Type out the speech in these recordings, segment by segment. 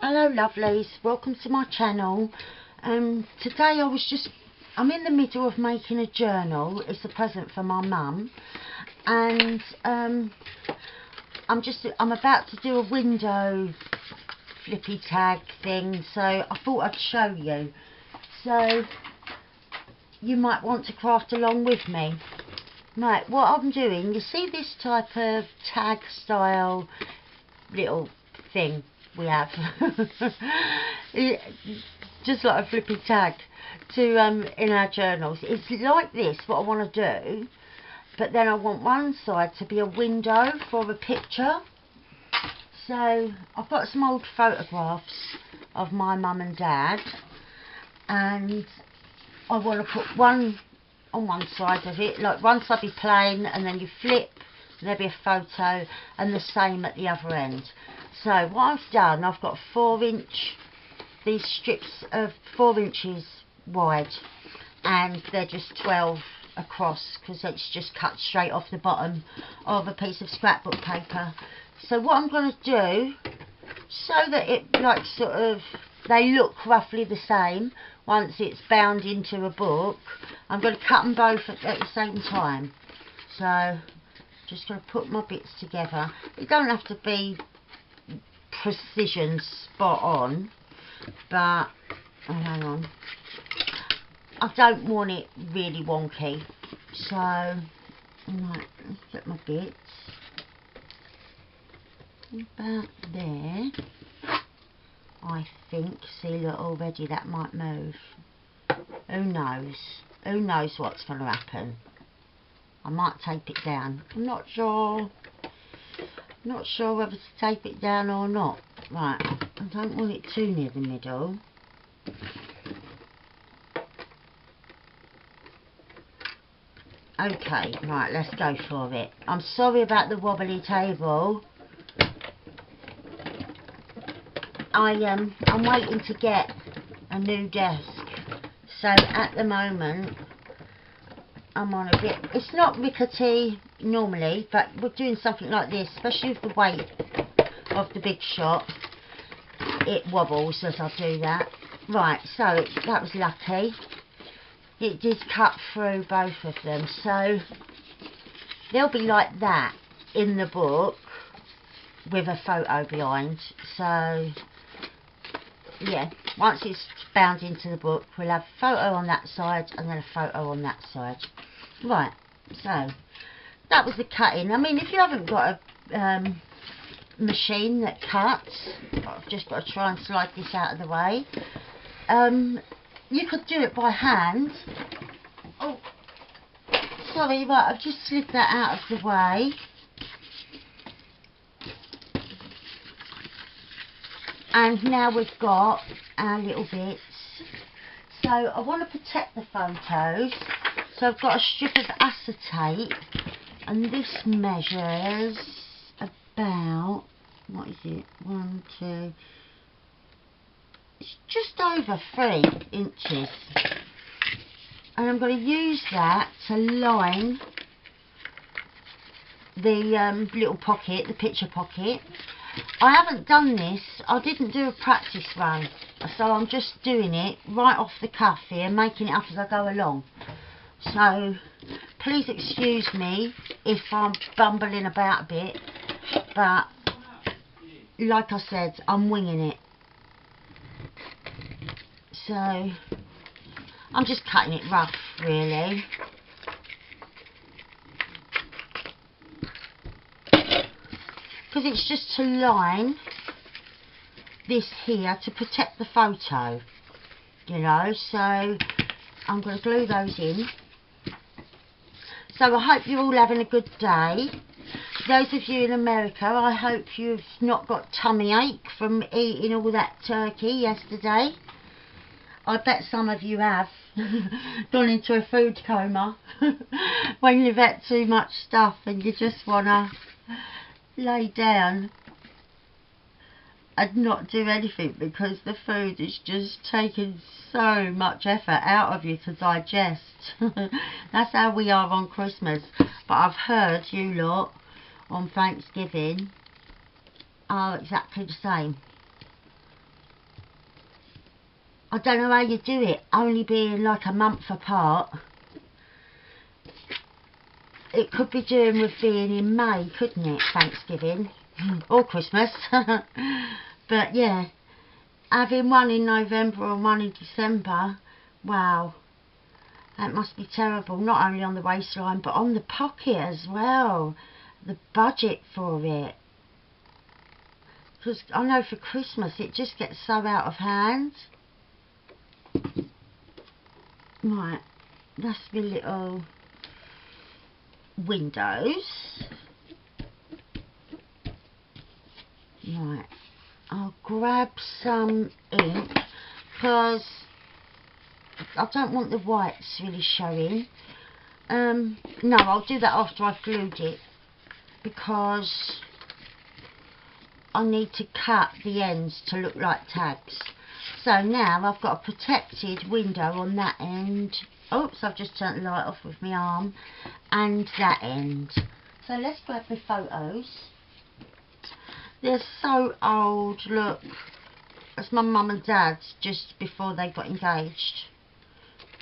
Hello lovelies, welcome to my channel. Today I'm in the middle of making a journal. It's a present for my mum, and I'm about to do a window flippy tag thing, so I thought I'd show you, so you might want to craft along with me. Right, what I'm doing, you see this type of tag style little thing we have, just like a flippy tag to in our journals. It's like this, what I want to do, but then I want one side to be a window for a picture. So I've got some old photographs of my mum and dad, and I want to put one on one side of it, like one side be plain, and then you flip and there'll be a photo, and the same at the other end. So what I've done, I've got 4-inch, these strips of 4 inches wide, and they're just 12 across, because it's just cut straight off the bottom of a piece of scrapbook paper. So what I'm going to do, so that it like sort of, they look roughly the same once it's bound into a book, I'm going to cut them both at the same time. So just going to put my bits together. It don't have to be precision spot on, but oh, hang on, I don't want it really wonky, so right, let's get my bits about there. I think, see, look, already that might move. Who knows what's going to happen. I might tape it down. I'm not sure whether to tape it down or not. Right, I don't want it too near the middle. Okay, right, let's go for it. I'm sorry about the wobbly table. I'm waiting to get a new desk, so at the moment I'm on a bit, it's not rickety normally, but we're doing something like this, especially with the weight of the big shot, it wobbles as I do that. Right, so that was lucky. It did cut through both of them, so they'll be like that in the book with a photo behind. So yeah, once it's bound into the book, we'll have a photo on that side and then a photo on that side. Right, so that was the cutting. I mean, if you haven't got a machine that cuts, I've just got to try and slide this out of the way. You could do it by hand. Oh, sorry, right, I've just slid that out of the way. And now we've got our little bits. So I want to protect the photos. So I've got a strip of acetate, and this measures about, what is it, 1, 2, it's just over 3 inches. And I'm going to use that to line the little pocket, the picture pocket. I haven't done this, I didn't do a practice run, so I'm just doing it right off the cuff here, making it up as I go along. So please excuse me if I'm bumbling about a bit, but like I said, I'm winging it. So I'm just cutting it rough, really. Because it's just to line this here to protect the photo, you know. So I'm going to glue those in. So I hope you're all having a good day. Those of you in America, I hope you've not got tummy ache from eating all that turkey yesterday. I bet some of you have gone into a food coma when you've had too much stuff and you just want to lay down and not do anything, because the food is just taking so much effort out of you to digest. That's how we are on Christmas. But I've heard you lot on Thanksgiving are exactly the same. I don't know how you do it, only being like a month apart. It could be doing with being in May, couldn't it? Thanksgiving. Or Christmas. But yeah, having one in November and one in December, wow. That must be terrible, not only on the waistline, but on the pocket as well. The budget for it. Because I know for Christmas it just gets so out of hand. Right, that's the little windows. Right, I'll grab some ink because I don't want the whites really showing. No, I'll do that after I've glued it, because I need to cut the ends to look like tags. So now I've got a protected window on that end. Oops, I've just turned the light off with my arm. And that end. So let's grab the photos. They're so old, look. That's my mum and dad's just before they got engaged.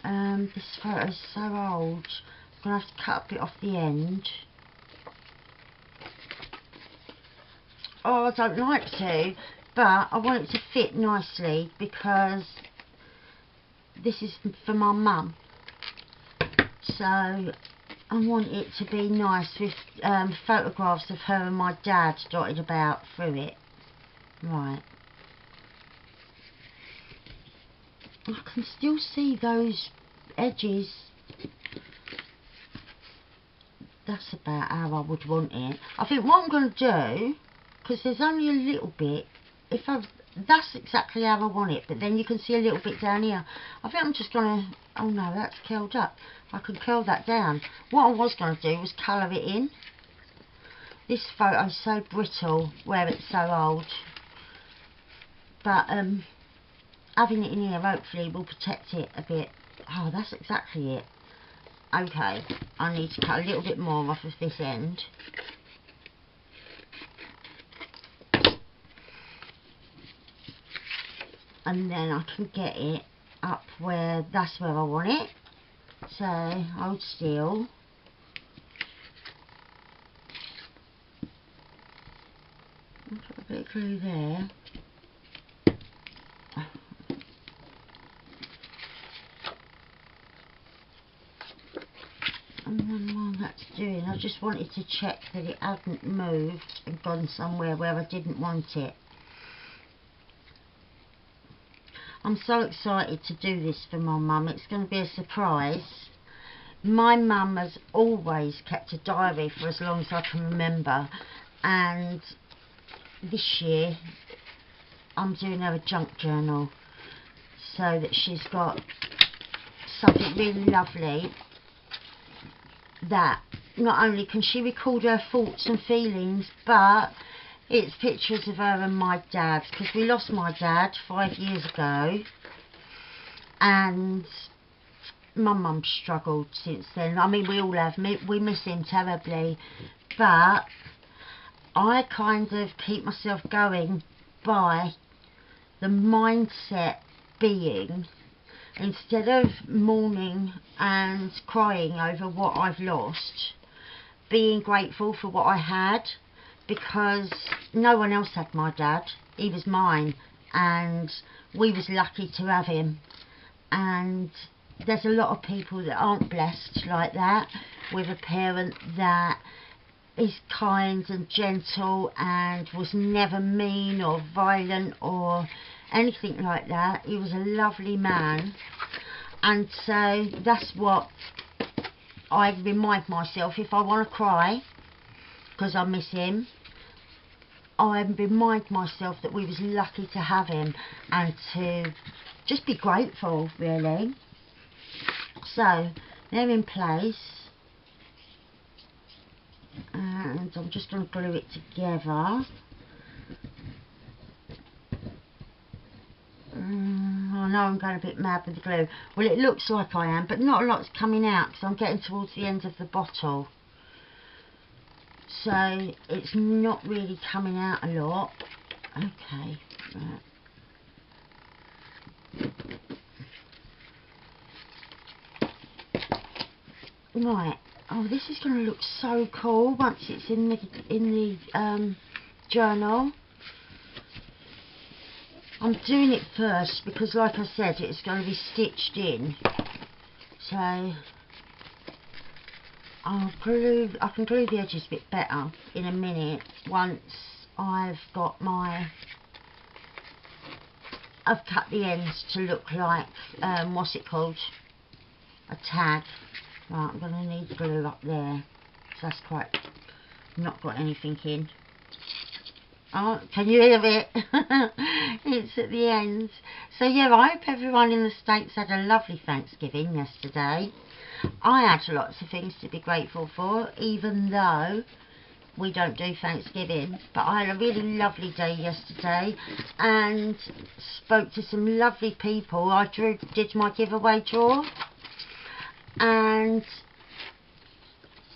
This photo's so old. I'm going to have to cut a bit off the end. Oh, I don't like to, but I want it to fit nicely because this is for my mum. So I want it to be nice with photographs of her and my dad dotted about through it. Right. I can still see those edges. That's about how I would want it. I think what I'm going to do, because there's only a little bit, that's exactly how I want it, but then you can see a little bit down here. I think I'm just going to, oh no, that's curled up. I can curl that down. What I was going to do was colour it in. This photo's so brittle where it's so old. But having it in here hopefully will protect it a bit. Oh, that's exactly it. Okay, I need to cut a little bit more off of this end. And then I can get it up where, that's where I want it. So, hold still. I'll put a bit of glue there. And then while that's doing, I just wanted to check that it hadn't moved and gone somewhere where I didn't want it. I'm so excited to do this for my mum. It's going to be a surprise. My mum has always kept a diary for as long as I can remember, and this year I'm doing her a junk journal so that she's got something really lovely that not only can she record her thoughts and feelings, but it's pictures of her and my dad, because we lost my dad 5 years ago and my mum struggled since then. I mean, we all have. We miss him terribly, but I kind of keep myself going by the mindset being, instead of mourning and crying over what I've lost, being grateful for what I had, because no one else had my dad. He was mine, and we was lucky to have him. And there's a lot of people that aren't blessed like that, with a parent that is kind and gentle and was never mean or violent or anything like that. He was a lovely man, and so that's what I remind myself if I want to cry because I miss him. I remind myself that we was lucky to have him and to just be grateful, really. So they're in place, and I'm just going to glue it together. I know I'm going a bit mad with the glue. Well, it looks like I am, but not a lot's coming out because I'm getting towards the end of the bottle. So it's not really coming out a lot. Okay, right. Right. Oh, this is going to look so cool once it's in the journal. I'm doing it first because, like I said, it's going to be stitched in. So I can glue the edges a bit better in a minute once I've got I've cut the ends to look like what's it called? A tag. Right, I'm going to need glue up there. So that's quite not got anything in. Oh, can you hear it? It's at the end. So yeah, I hope everyone in the States had a lovely Thanksgiving yesterday. I had lots of things to be grateful for, even though we don't do Thanksgiving. But I had a really lovely day yesterday and spoke to some lovely people. I did my giveaway draw, and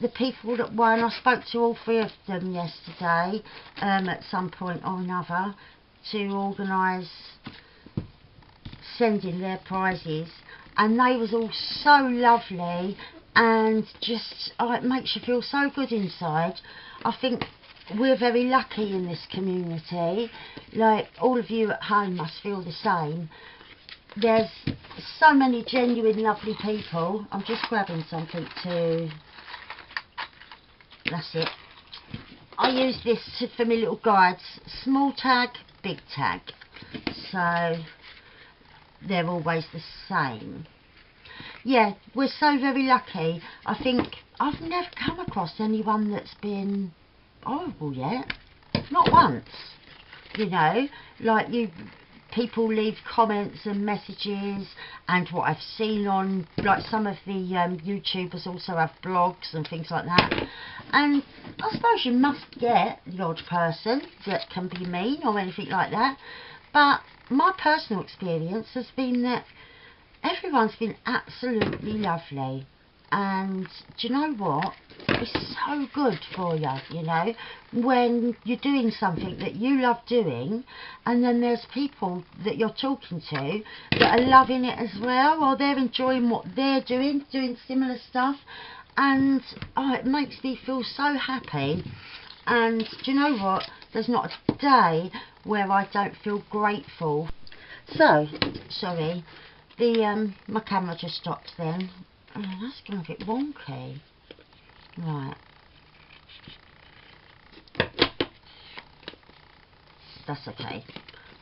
the people that won, I spoke to all 3 of them yesterday at some point or another to organise sending their prizes, and they was all so lovely, and just it makes you feel so good inside. I think we're very lucky in this community, like all of you at home must feel the same. There's so many genuine lovely people. I'm just grabbing something to... That's it. I use this for my little guides. Small tag, big tag. So they're always the same. Yeah, we're so very lucky. I think I've never come across anyone that's been horrible yet. Not once. You know, like people leave comments and messages, and what I've seen on, like, some of the YouTubers also have blogs and things like that, and I suppose you must get the odd person that can be mean or anything like that, but my personal experience has been that everyone's been absolutely lovely. And do you know what? It's so good for you, you know, when you're doing something that you love doing, and then there's people that you're talking to that are loving it as well, or they're enjoying what they're doing similar stuff, and it makes me feel so happy. And do you know what? There's not a day where I don't feel grateful. So, sorry, my camera just stopped then. Oh, that's going a bit wonky. Right. That's okay.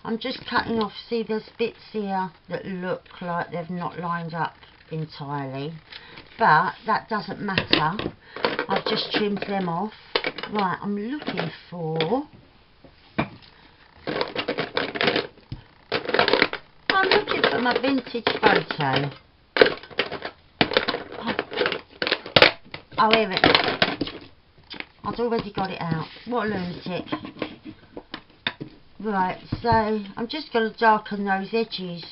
I'm just cutting off. See, there's bits here that look like they've not lined up entirely, but that doesn't matter. I've just trimmed them off. Right, I'm looking for... my vintage photo. Oh, here it is. I've already got it out. What a lunatic. Right, so I'm just going to darken those edges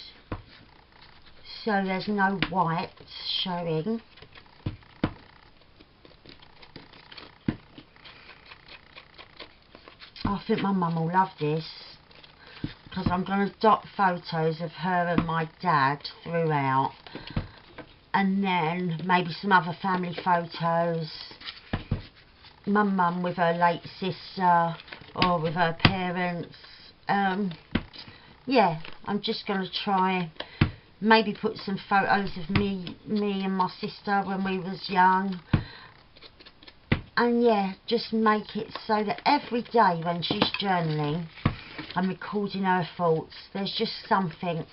so there's no white showing. I think my mum will love this, because I'm going to dot photos of her and my dad throughout, and then maybe some other family photos. My mum with her late sister, or with her parents. Yeah, I'm just going to try maybe put some photos of me and my sister when we was young, and yeah, just make it so that every day when she's journaling I'm recording her thoughts. There's just something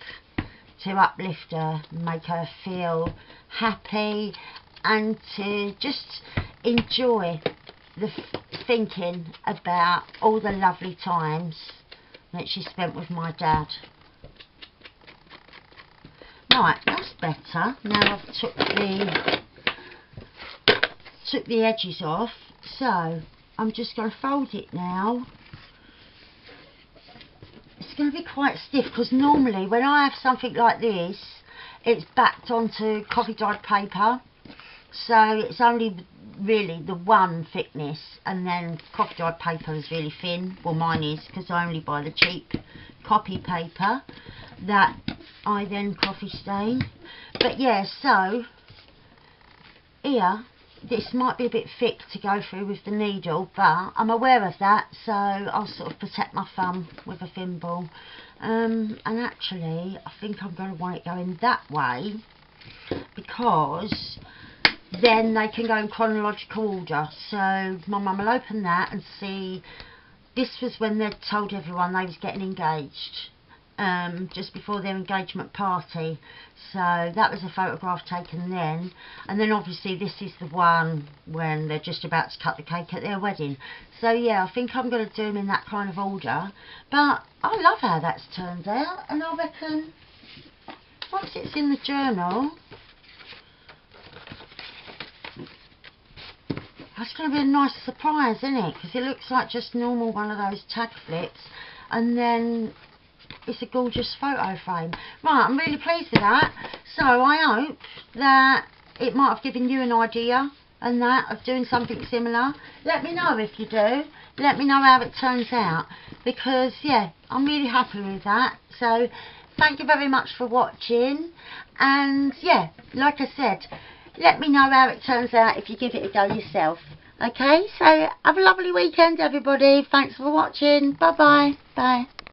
to uplift her, make her feel happy, and to just enjoy the thinking about all the lovely times that she spent with my dad. Right, that's better. Now I've took the edges off, so I'm just going to fold it now. It's going to be quite stiff, because normally when I have something like this, it's backed onto coffee dyed paper, so it's only really the one thickness, and then coffee dyed paper is really thin. Well, mine is, because I only buy the cheap copy paper that I then coffee stain. But yeah, so here, this might be a bit thick to go through with the needle, but I'm aware of that, so I'll sort of protect my thumb with a thimble. And actually, I think I'm going to want it going that way, because then they can go in chronological order. So my mum will open that and see, this was when they'd told everyone they was getting engaged, just before their engagement party. So that was a photograph taken then, and then obviously this is the one when they're just about to cut the cake at their wedding. So yeah, I think I'm going to do them in that kind of order, but I love how that's turned out, and I reckon once it's in the journal, that's going to be a nice surprise, isn't it? Because it looks like just normal one of those tag flips, and then it's a gorgeous photo frame. Right, I'm really pleased with that. So I hope that it might have given you an idea and that of doing something similar. Let me know if you do. Let me know how it turns out, because yeah, I'm really happy with that. So thank you very much for watching, and yeah, like I said, let me know how it turns out if you give it a go yourself. Okay, so have a lovely weekend everybody. Thanks for watching. Bye bye. Bye.